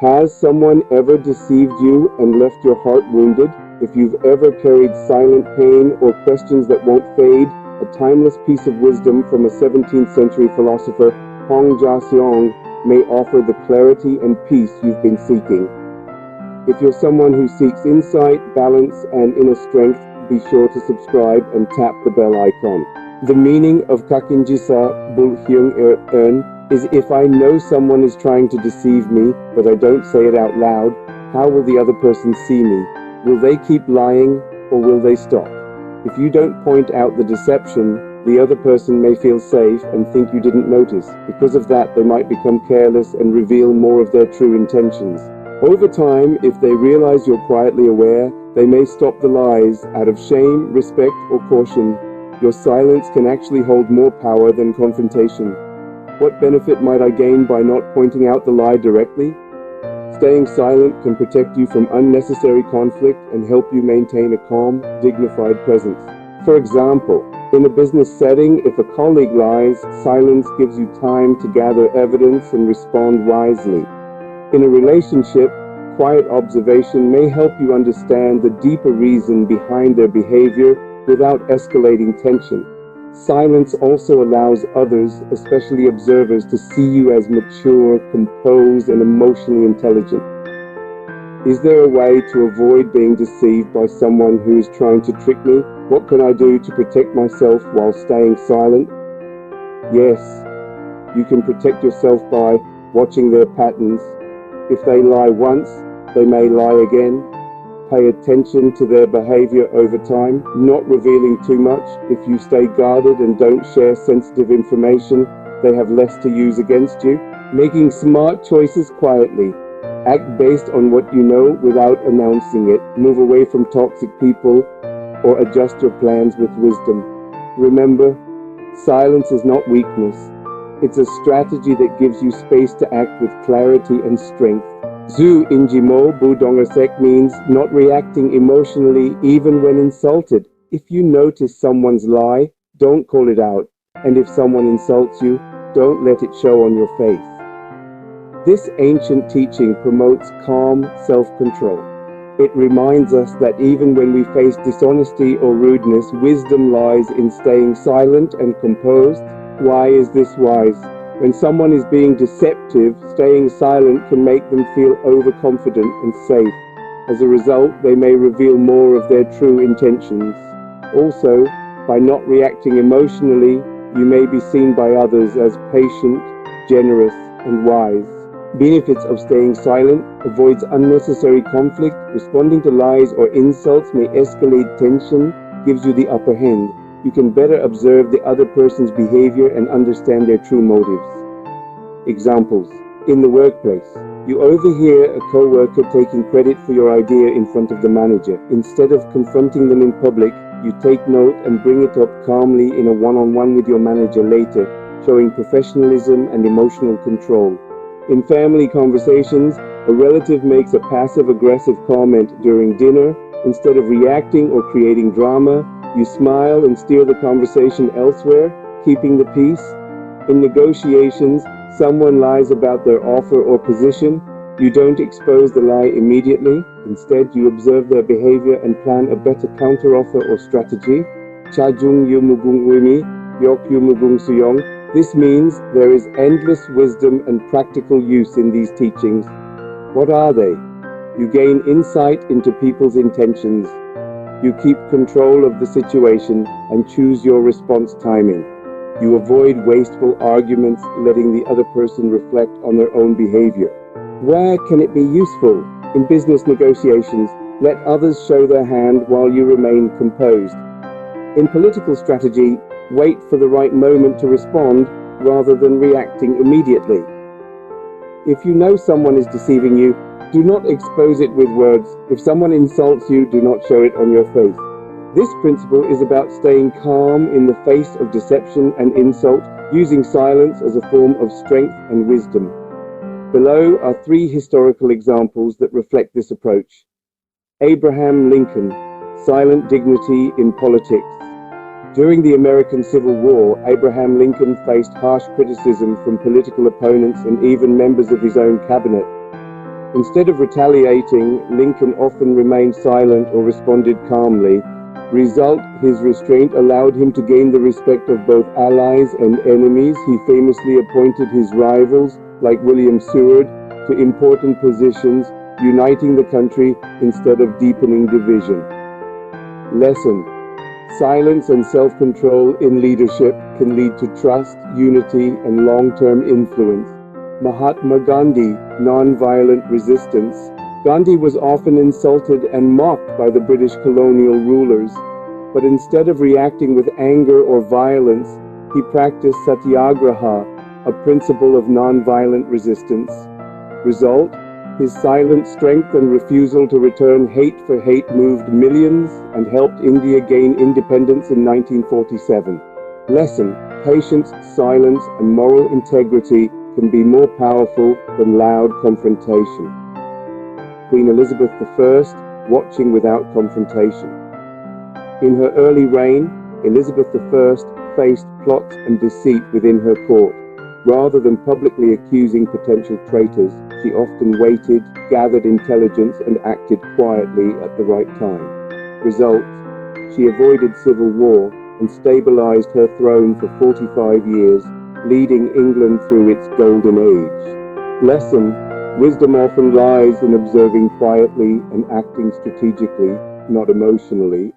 Has someone ever deceived you and left your heart wounded? If you've ever carried silent pain or questions that won't fade, a timeless piece of wisdom from a 17th century philosopher, Hong Zicheng, may offer the clarity and peace you've been seeking. If you're someone who seeks insight, balance, and inner strength, be sure to subscribe and tap the bell icon. The meaning of Kakinjisa Bulhyung is if I know someone is trying to deceive me, but I don't say it out loud, how will the other person see me? Will they keep lying, or will they stop? If you don't point out the deception, the other person may feel safe and think you didn't notice. Because of that, they might become careless and reveal more of their true intentions. Over time, if they realize you're quietly aware, they may stop the lies out of shame, respect, or caution. Your silence can actually hold more power than confrontation. What benefit might I gain by not pointing out the lie directly? Staying silent can protect you from unnecessary conflict and help you maintain a calm, dignified presence. For example, in a business setting, if a colleague lies, silence gives you time to gather evidence and respond wisely. In a relationship, quiet observation may help you understand the deeper reason behind their behavior without escalating tension. Silence also allows others, especially observers, to see you as mature, composed, and emotionally intelligent. Is there a way to avoid being deceived by someone who is trying to trick me? What can I do to protect myself while staying silent? Yes, you can protect yourself by watching their patterns. If they lie once, they may lie again. Pay attention to their behavior over time, not revealing too much. If you stay guarded and don't share sensitive information, they have less to use against you. Making smart choices quietly. Act based on what you know without announcing it. Move away from toxic people or adjust your plans with wisdom. Remember, silence is not weakness. It's a strategy that gives you space to act with clarity and strength. Zhu Injimo Budongasek means not reacting emotionally even when insulted. If you notice someone's lie, don't call it out. And if someone insults you, don't let it show on your face. This ancient teaching promotes calm self-control. It reminds us that even when we face dishonesty or rudeness, wisdom lies in staying silent and composed. Why is this wise? When someone is being deceptive, staying silent can make them feel overconfident and safe. As a result, they may reveal more of their true intentions. Also, by not reacting emotionally, you may be seen by others as patient, generous, and wise. Benefits of staying silent: avoids unnecessary conflict. Responding to lies or insults may escalate tension, gives you the upper hand. You can better observe the other person's behavior and understand their true motives. Examples. In the workplace, you overhear a co-worker taking credit for your idea in front of the manager. Instead of confronting them in public, you take note and bring it up calmly in a one-on-one with your manager later, showing professionalism and emotional control. In family conversations, a relative makes a passive-aggressive comment during dinner. Instead of reacting or creating drama, you smile and steer the conversation elsewhere, keeping the peace. In negotiations, someone lies about their offer or position. You don't expose the lie immediately. Instead, you observe their behavior and plan a better counteroffer or strategy. This means there is endless wisdom and practical use in these teachings. What are they? You gain insight into people's intentions. You keep control of the situation and choose your response timing. You avoid wasteful arguments, letting the other person reflect on their own behavior. Where can it be useful? In business negotiations, let others show their hand while you remain composed. In political strategy, wait for the right moment to respond rather than reacting immediately. If you know someone is deceiving you, do not expose it with words. If someone insults you, do not show it on your face. This principle is about staying calm in the face of deception and insult, using silence as a form of strength and wisdom. Below are 3 historical examples that reflect this approach. Abraham Lincoln, silent dignity in politics. During the American Civil War, Abraham Lincoln faced harsh criticism from political opponents and even members of his own cabinet. Instead of retaliating, Lincoln often remained silent or responded calmly. Result, his restraint allowed him to gain the respect of both allies and enemies. He famously appointed his rivals, like William Seward, to important positions, uniting the country instead of deepening division. Lesson: silence and self-control in leadership can lead to trust, unity, and long-term influence. Mahatma Gandhi, non-violent resistance. Gandhi was often insulted and mocked by the British colonial rulers, but instead of reacting with anger or violence, he practiced satyagraha, a principle of non-violent resistance. Result: his silent strength and refusal to return hate for hate moved millions and helped India gain independence in 1947. Lesson: patience, silence, and moral integrity can be more powerful than loud confrontation. Queen Elizabeth I, watching without confrontation. In her early reign, Elizabeth I faced plots and deceit within her court. Rather than publicly accusing potential traitors, she often waited, gathered intelligence, and acted quietly at the right time. Result: she avoided civil war and stabilized her throne for 45 years, leading England through its golden age. Lesson: wisdom often lies in observing quietly and acting strategically, not emotionally.